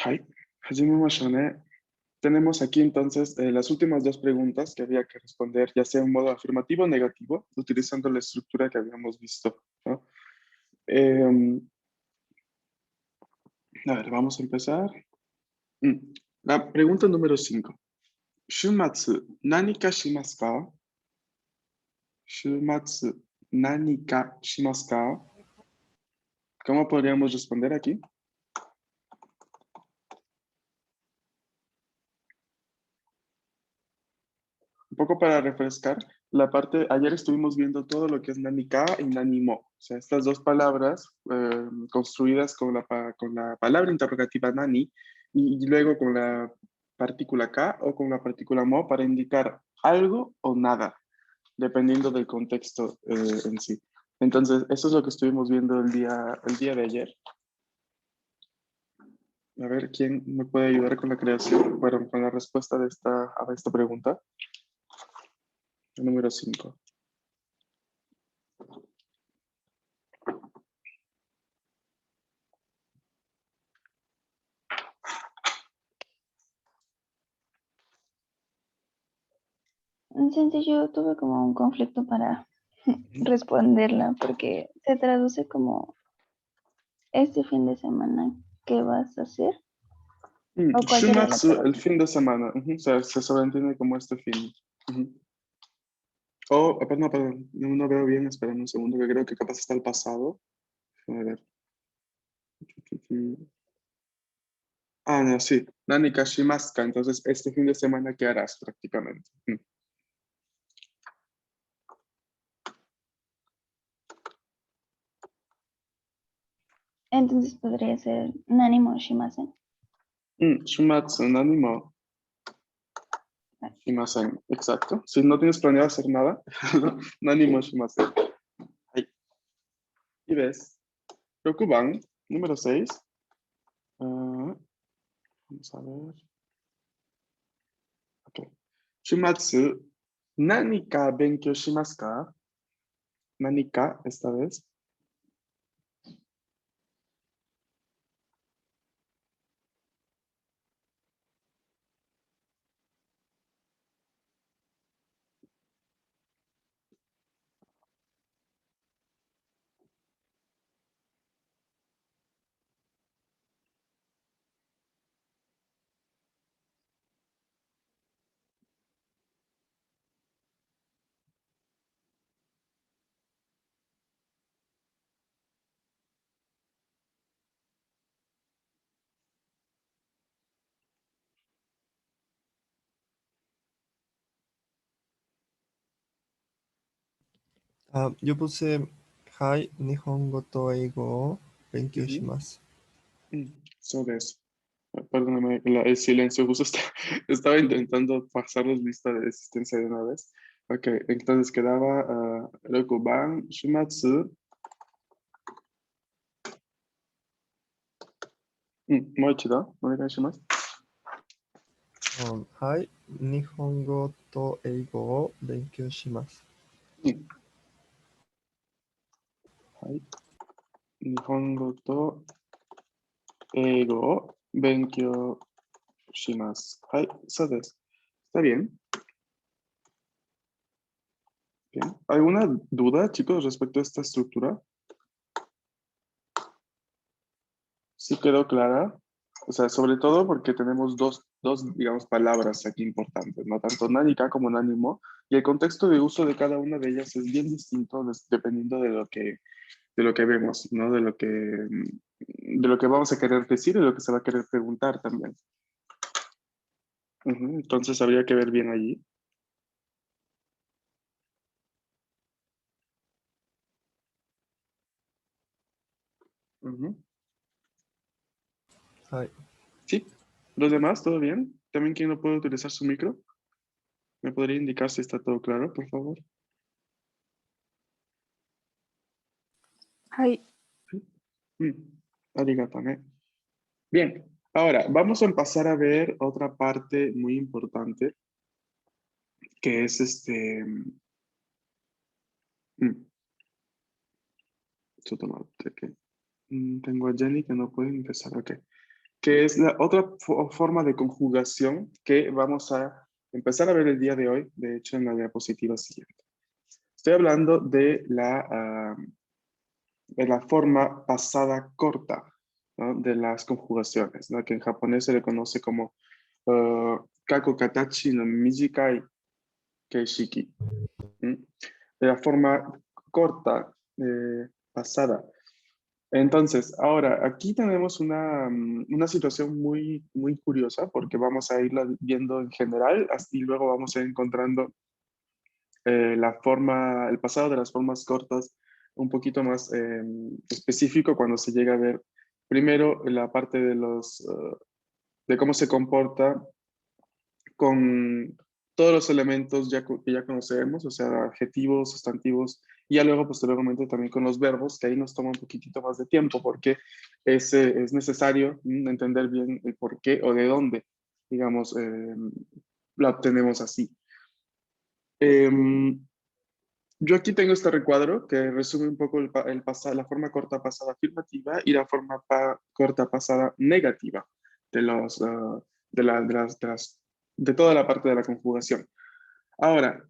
Hi, Hajime. Tenemos aquí entonces las últimas dos preguntas que había que responder, ya sea en modo afirmativo o negativo, utilizando la estructura que habíamos visto, ¿no? Eh, a ver, vamos a empezar. Mm, La pregunta número 5. Shumatsu, nani ka shimasu ka? Shumatsu, nani ka shimasu ka? ¿Cómo podríamos responder aquí? Un poco para refrescar, la parte, ayer estuvimos viendo todo lo que es nanika y nanimo, o sea, estas dos palabras construidas con la palabra interrogativa nani y luego con la partícula ka o con la partícula mo para indicar algo o nada, dependiendo del contexto en sí. Entonces, eso es lo que estuvimos viendo el día de ayer. A ver, ¿quién me puede ayudar con la creación, bueno, con la respuesta a esta pregunta? El número 5. En sencillo, tuve como un conflicto para responderla porque se traduce como este fin de semana, ¿qué vas a hacer? ¿O cuál sería la Shumatsu, el traducción? fin de semana. O sea, se sobreentiende como este fin. Ujú. Oh, perdón, no veo bien, espera un segundo, que creo que capaz está el pasado. A ver. Ah, no, sí. Nani kashimaska, entonces este fin de semana, ¿qué harás prácticamente? Entonces podría ser Nani mo shimasen. Shumatsu, nani mo shimasen. Exacto. Si no tienes planeado hacer nada, nani mo shimasen. Ahí. Y ves. Rokuban, número 6. Vamos a ver. Ok. Shumatsu, nani ka benkyou shimasu ka? Nani ka, esta vez. Yo puse, Hi, Nihongo to Eigo o Benkyou Ujú. shimasu. So this. Perdóname, el silencio, justo estaba intentando pasarles lista de existencia de una vez. Ok, entonces quedaba Rokuban, Shumatsu, Moichido, onegaishimasu. Hi, Nihongo to Eigo o Benkyou shimasu. Mm, Hai. Nihongo to Eigo o Benkyou shimasu. Hai, so this. Está bien. Bien. ¿Alguna duda, chicos, respecto a esta estructura? Sí quedó clara. O sea, sobre todo porque tenemos digamos, palabras aquí importantes, ¿no? Tanto nánica como nánimo. Y el contexto de uso de cada una de ellas es bien distinto dependiendo de lo que vemos, ¿no? De lo que vamos a querer decir y de lo que se va a querer preguntar también. Ujú. Entonces habría que ver bien allí. Ujú. Hi. Sí. ¿Los demás, todo bien? ¿También quien no puede utilizar su micro? ¿Me podría indicar si está todo claro, por favor? Ay, Sí. Arigato, ¿eh? Bien, ahora vamos a pasar a ver otra parte muy importante, que es mm, tengo a Jenny que no puede empezar, ok. que es la otra forma de conjugación que vamos a empezar a ver el día de hoy, de hecho en la diapositiva siguiente. Estoy hablando de la forma pasada corta, ¿no? De las conjugaciones, ¿no? Que en japonés se le conoce como kaku katachi no mijikai keishiki. ¿Mm? De la forma corta, pasada. Entonces, ahora, aquí tenemos una situación muy curiosa porque vamos a irla viendo en general y luego vamos a ir encontrando el pasado de las formas cortas un poquito más específico cuando se llega a ver primero la parte de cómo se comporta con todos los elementos que ya conocemos, o sea, adjetivos, sustantivos, y ya luego posteriormente también con los verbos, que ahí nos toma un poquitito más de tiempo porque es necesario entender bien el por qué o de dónde, digamos, la obtenemos así. Em, yo aquí tengo este recuadro que resume un poco la forma corta pasada afirmativa y la forma corta pasada negativa de, los, de toda la parte de la conjugación. Ahora,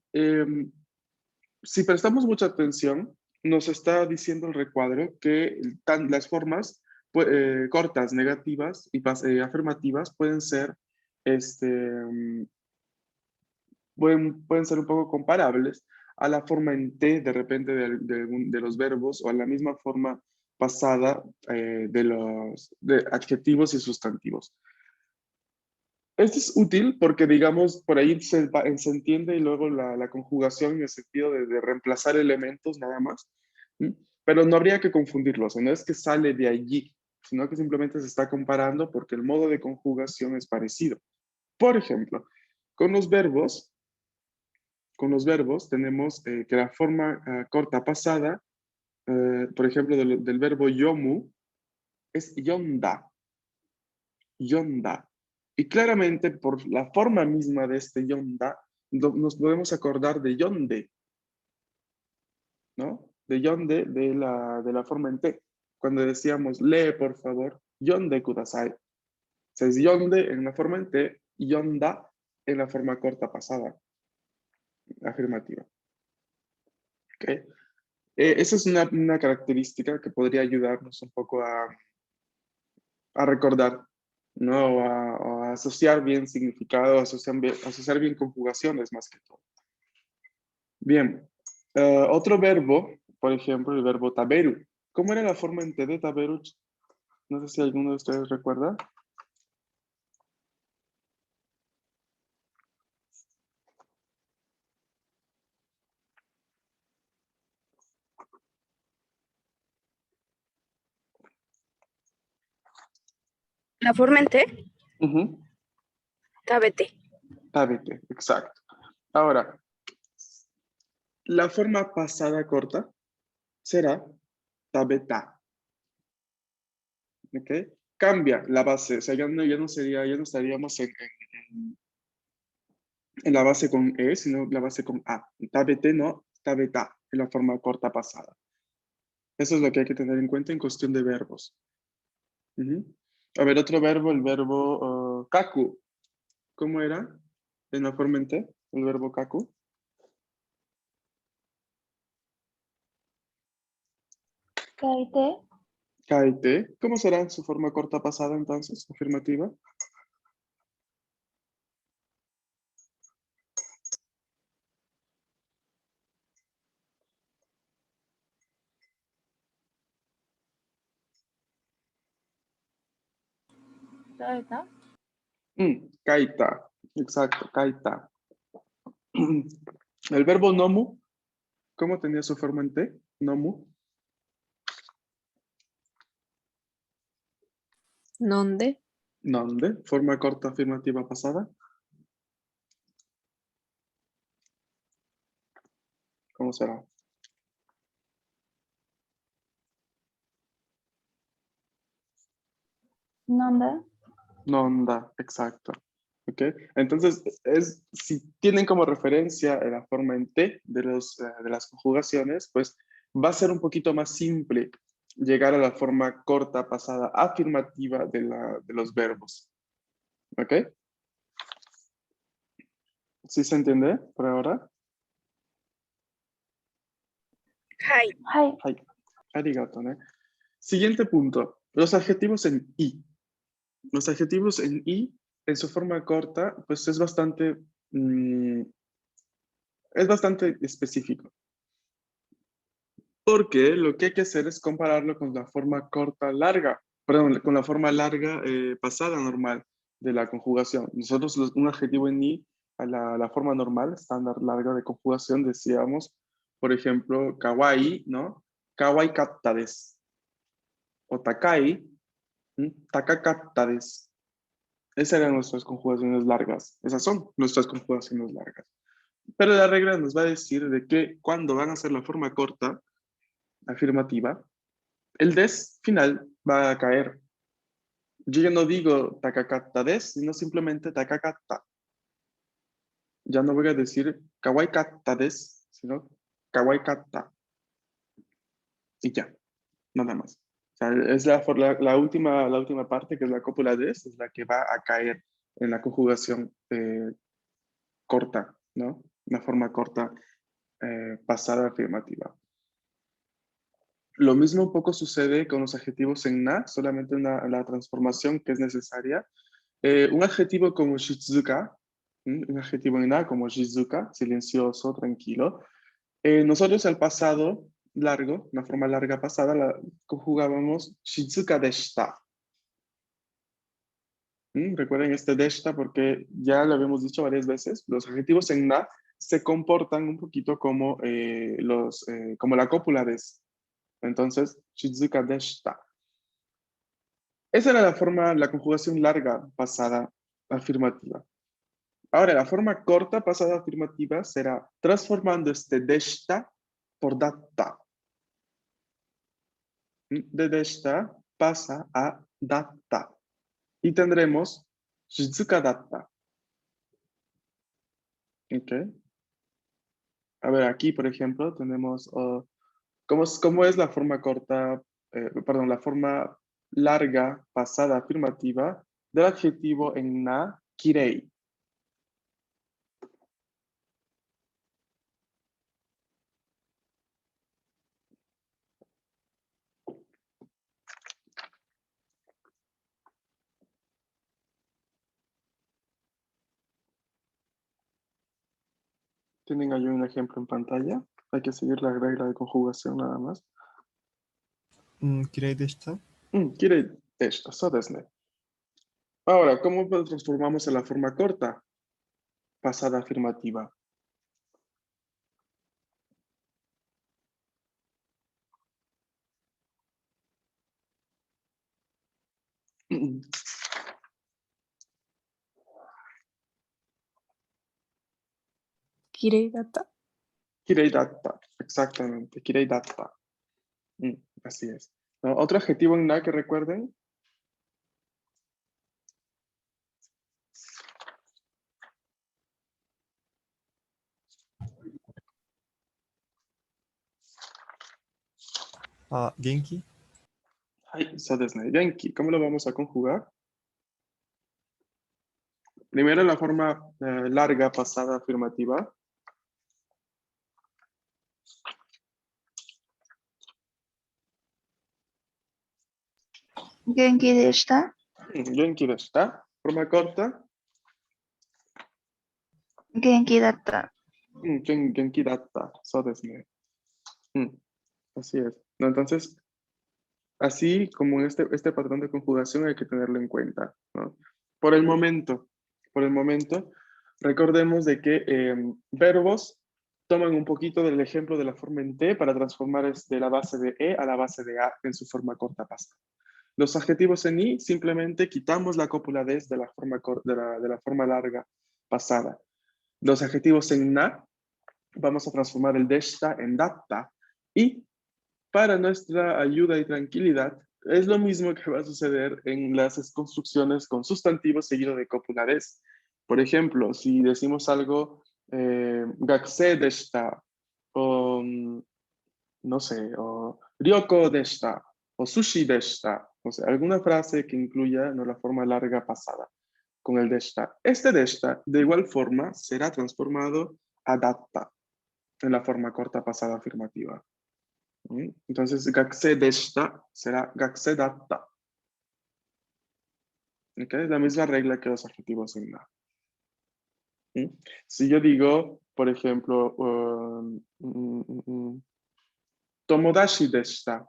si prestamos mucha atención, nos está diciendo el recuadro que las formas cortas negativas y afirmativas pueden ser este, pueden ser un poco comparables a la forma en T de repente de los verbos o a la misma forma pasada de adjetivos y sustantivos. Esto es útil porque, digamos, por ahí se entiende y luego la conjugación en el sentido de reemplazar elementos nada más, ¿sí? Pero no habría que confundirlos, o sea, no es que sale de allí, sino que simplemente se está comparando porque el modo de conjugación es parecido. Por ejemplo, con los verbos, tenemos que la forma corta pasada, por ejemplo, del verbo yomu, es yonda, yonda. Y claramente por la forma misma de este yonda, nos podemos acordar de yonde, ¿no? De yonde de la forma en T. Cuando decíamos, lee por favor, yonde kudasai. O sea, es yonde en la forma en T y yonda en la forma corta pasada, afirmativa. ¿Ok? Esa es una característica que podría ayudarnos un poco a recordar, ¿no? O a asociar bien significado, asociar bien conjugaciones más que todo. Bien, otro verbo, por ejemplo, el verbo taberu. ¿Cómo era la forma en T de taberu? No sé si alguno de ustedes recuerda. La forma en T, Ujú, tabete. tabete, exacto. Ahora, la forma pasada corta será tabeta. ¿Ok? Cambia la base, o sea, ya no estaríamos en la base con E, sino la base con A. Tabete no, tabeta, en la forma corta pasada. Eso es lo que hay que tener en cuenta en cuestión de verbos. Ujú. A ver, otro verbo, el verbo kaku. ¿Cómo era en la forma en T, el verbo kaku? Kaite, Kaite. ¿Cómo será su forma corta pasada entonces, afirmativa? Kaita. Exacto, kaita. El verbo nomu, ¿cómo tenía su forma en T? Nomu. ¿Dónde? ¿Dónde? Forma corta afirmativa pasada. ¿Cómo será? Nanda, Nonda, exacto. ¿Ok? Entonces, si tienen como referencia la forma en T de las conjugaciones, pues va a ser un poquito más simple llegar a la forma corta pasada afirmativa de los verbos. ¿Ok? ¿Sí se entiende por ahora? Hai. Hi. Ay, arigato, ¿no? Siguiente punto. Los adjetivos en i. Los adjetivos en i, en su forma corta, pues es bastante específico. Porque lo que hay que hacer es compararlo con la forma corta larga, perdón, con la forma larga pasada normal de la conjugación. Nosotros un adjetivo en i, a la forma normal, estándar larga de conjugación, decíamos, por ejemplo, kawaii, ¿no? Kawaii katta desu. O takai, takakatta desu. Esas eran nuestras conjugaciones largas. Esas son nuestras conjugaciones largas. Pero la regla nos va a decir de que cuando van a ser la forma corta, afirmativa, el des final va a caer. Yo ya no digo takakatta des, sino simplemente takakatta. Ya no voy a decir kawaii katta des, sino kawaii katta. Y ya, nada más. O sea, es la última parte, que es la cópula des, es la que va a caer en la conjugación corta, ¿no? Una forma corta pasada afirmativa. Lo mismo un poco sucede con los adjetivos en na, solamente la transformación que es necesaria. Un adjetivo como shizuka, un adjetivo en na como shizuka, silencioso, tranquilo. Nosotros al pasado largo, una forma larga pasada, la conjugábamos shizuka deshita. Recuerden este deshita porque ya lo habíamos dicho varias veces. Los adjetivos en na se comportan un poquito como, como la cópula des. Entonces, shizuka deshita. Esa era la conjugación larga pasada afirmativa. Ahora, la forma corta pasada afirmativa será transformando este deshita por datta. De deshita pasa a datta. Y tendremos shizuka datta. ¿Ok? A ver, aquí, por ejemplo, tenemos... ¿cómo es la forma corta, perdón, la forma larga pasada afirmativa del adjetivo en na, kirei? Tienen ahí un ejemplo en pantalla. Hay que seguir la regla de conjugación nada más. 綺麗でした。Kirei deshita, so desu ne. Ahora, ¿cómo lo transformamos en la forma corta pasada afirmativa? Kirei datta. Kirei datta, exactamente, kirei datta. Así es. ¿No? ¿Otro adjetivo en na que recuerden? Genki. Ay, so desu ne. Genki, ¿cómo lo vamos a conjugar? Primero la forma larga pasada afirmativa. Genki deshita. Genki deshita. Forma corta. Genki datta. Genki datta, so desu ne. Así es. ¿No? Entonces, así como este patrón de conjugación hay que tenerlo en cuenta, ¿no? Por el momento, recordemos de que verbos toman un poquito del ejemplo de la forma en T para transformar de la base de E a la base de A en su forma corta pasada. Los adjetivos en I simplemente quitamos la cópula des de la forma larga pasada. Los adjetivos en na vamos a transformar el deshita en datta y para nuestra ayuda y tranquilidad, es lo mismo que va a suceder en las construcciones con sustantivos seguido de cópula des. Por ejemplo, si decimos algo, gakusei deshita, o no sé, o ryoko deshita, o sushi deshita. O sea, alguna frase que incluya no la forma larga pasada con el deshita. Este deshita, de igual forma, será transformado a datta en la forma corta pasada afirmativa. ¿Mm? Entonces, gakse deshita será gakse datta. ¿Okay? Es la misma regla que los adjetivos en la. ¿Mm? Si yo digo, por ejemplo, tomodachi deshita,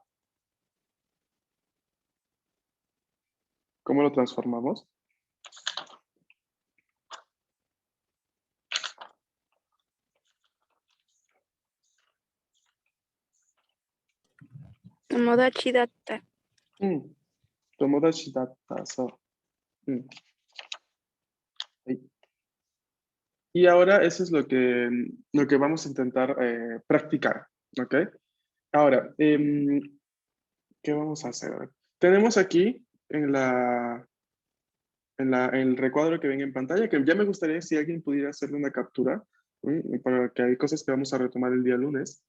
¿cómo lo transformamos? Tomodachi datta. Tomodachi datta. So. Ahí. Y ahora eso es lo que vamos a intentar practicar. ¿Ok? Ahora, ¿qué vamos a hacer? Tenemos aquí en el recuadro que ven en pantalla, que ya me gustaría si alguien pudiera hacerle una captura, para que hay cosas que vamos a retomar el día lunes,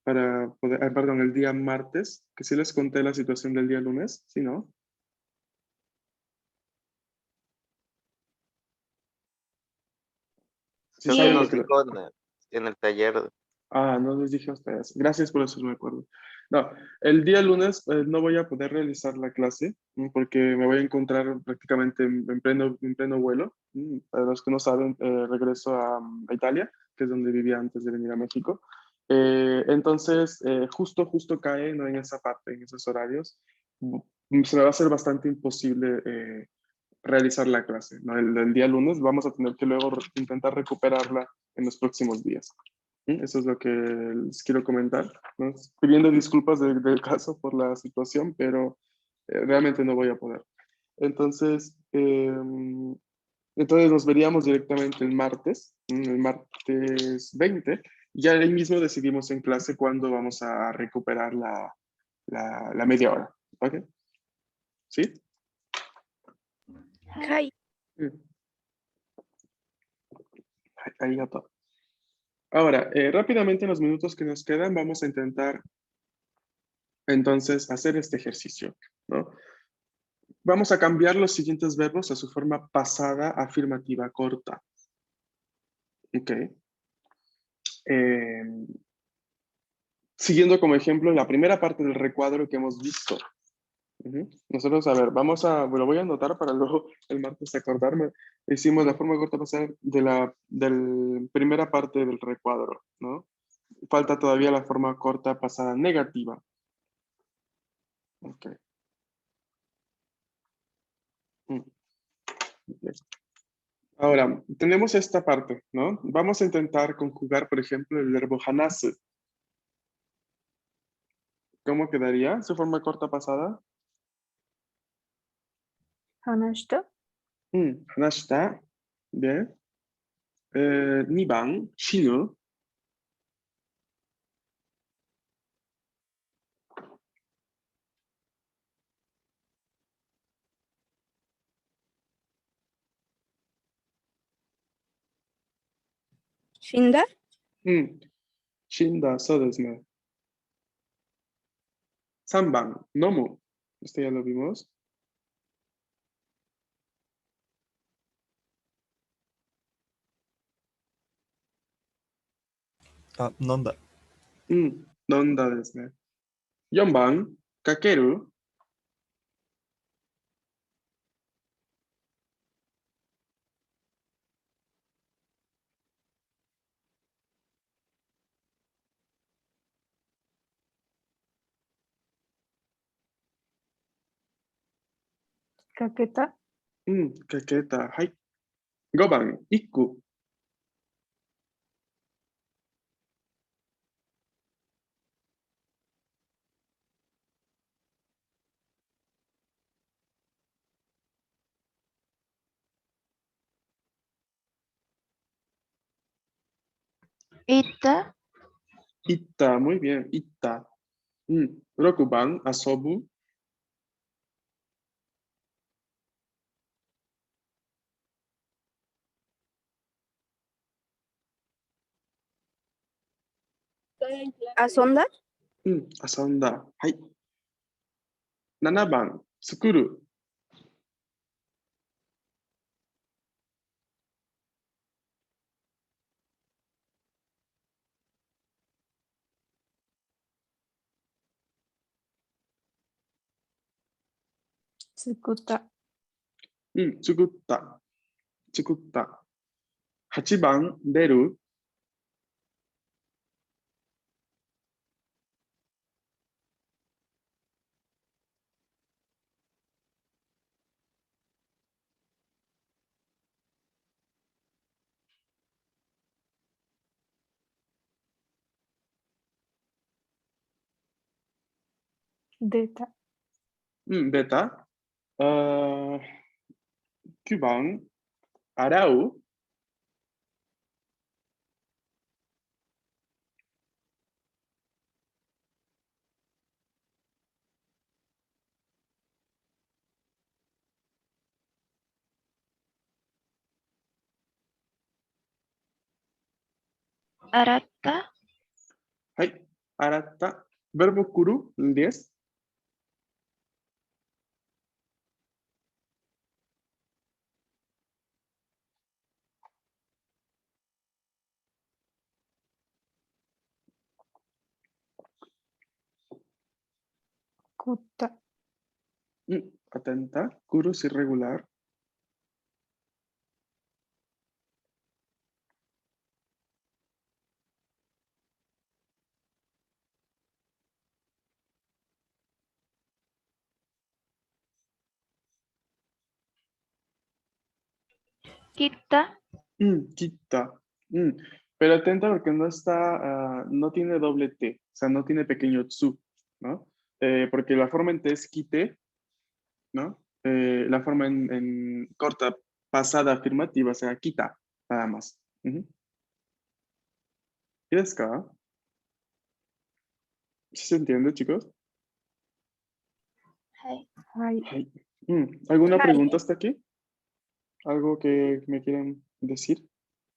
para poder, perdón, el día martes, que sí les conté la situación del día lunes, ¿sí, no? Sí Creo Sí, que saben lo nos que... dijo en el taller. Ah, no les dije a ustedes. Gracias por eso, me acuerdo. No, el día lunes no voy a poder realizar la clase porque me voy a encontrar prácticamente en pleno vuelo. Para los que no saben, regreso a Italia, que es donde vivía antes de venir a México. Entonces, justo cae, ¿no? En esa parte, en esos horarios. Se me va a hacer bastante imposible realizar la clase, ¿no? El día lunes vamos a tener que luego intentar recuperarla en los próximos días. Eso es lo que les quiero comentar, ¿no? Pidiendo disculpas del caso por la situación, pero realmente no voy a poder. Entonces, entonces nos veríamos directamente el martes 20, y ya ahí mismo decidimos en clase cuándo vamos a recuperar la media hora. ¿Ok? ¿Sí? Hi. Mm. Ahí ya todo. Ahora, rápidamente en los minutos que nos quedan, vamos a intentar entonces hacer este ejercicio, ¿no? Vamos a cambiar los siguientes verbos a su forma pasada afirmativa corta. ¿Ok? Eh, Siguiendo como ejemplo la primera parte del recuadro que hemos visto. Nosotros, a ver, lo voy a anotar para luego el martes acordarme. Hicimos la forma corta pasada de la primera parte del recuadro, ¿no? Falta todavía la forma corta pasada negativa. Ok. Mm, bien. Ahora, tenemos esta parte, ¿no? Vamos a intentar conjugar, por ejemplo, el verbo hanasu. ¿Cómo quedaría su forma corta pasada? Hanashita. Hanashita. Bien. 2番, shinu. Shinda. Shinda, so desu ne. 3番, nomu. Este ya lo vimos. Nonda. Nonda desu ne. 4番, kakeru. Kaketa. Kaketa, hai. 5番, ikku. Ita, Itta, muy bien, itta. 6番, asobu. Asonda. Asonda, hai. 7番、作る。作った。作った。作った。8番、出る。出た。出た。9番、洗う。洗った。はい。洗った。verbo 来るです。凝った。Atenta. 来る es irregular. Quita. Quita. Pero atenta porque no está, no tiene doble T, o sea, no tiene pequeño tsu, ¿no? Porque la forma en T es quite, ¿no? La forma en corta pasada afirmativa, o sea, quita, nada más. ¿Y es acá? ¿Sí se entiende, chicos? Hai.はい。 Ay. ¿Alguna Ay. pregunta hasta aquí? ¿Algo que me quieran decir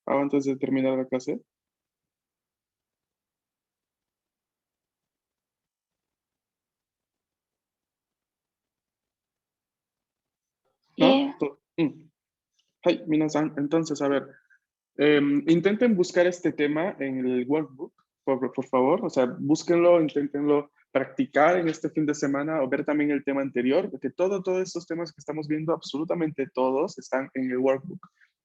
antes de terminar la clase? ¿No? Hey, minasan, entonces, a ver, intenten buscar este tema en el workbook, por favor. O sea, búsquenlo, inténtenlo practicar en este fin de semana o ver también el tema anterior, porque todos estos temas que estamos viendo, absolutamente todos, están en el workbook.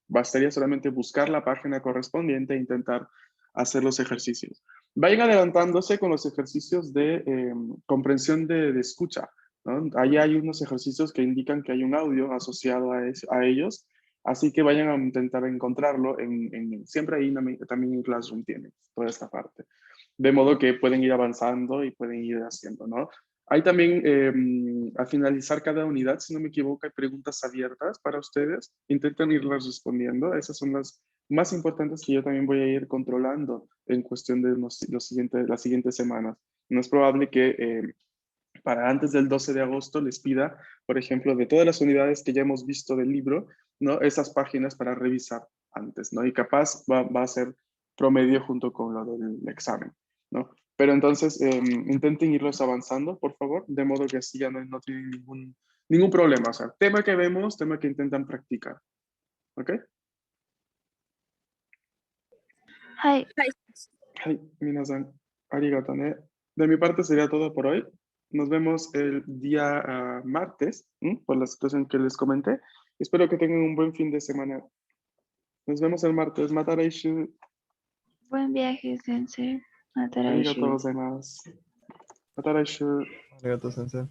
Bastaría solamente buscar la página correspondiente e intentar hacer los ejercicios. Vayan adelantándose con los ejercicios de comprensión de escucha, ¿no? Ahí hay unos ejercicios que indican que hay un audio asociado a ellos. Así que vayan a intentar encontrarlo siempre ahí también en Classroom tienen toda esta parte. De modo que pueden ir avanzando y pueden ir haciendo, ¿no? Hay también, al finalizar cada unidad, si no me equivoco, hay preguntas abiertas para ustedes. Intenten irlas respondiendo. Esas son las más importantes que yo también voy a ir controlando en cuestión de las siguientes semanas. No es probable que para antes del 12 de agosto les pida, por ejemplo, de todas las unidades que ya hemos visto del libro, ¿no? Esas páginas para revisar antes, ¿no? Y capaz va a ser promedio junto con lo del examen, ¿no? Pero entonces intenten irlos avanzando, por favor, de modo que así ya no tienen ningún problema. O sea, tema que vemos, tema que intentan practicar. ¿Ok? Hai. Ay, minasan, arigato ne. De mi parte sería todo por hoy. Nos vemos el día martes, por la situación que les comenté. Espero que tengan un buen fin de semana. Nos vemos el martes. Mataraishu. Buen viaje, Sensei. Arigato Mataraishu. gozaimasu. Mataraishu. ありがとう、先生。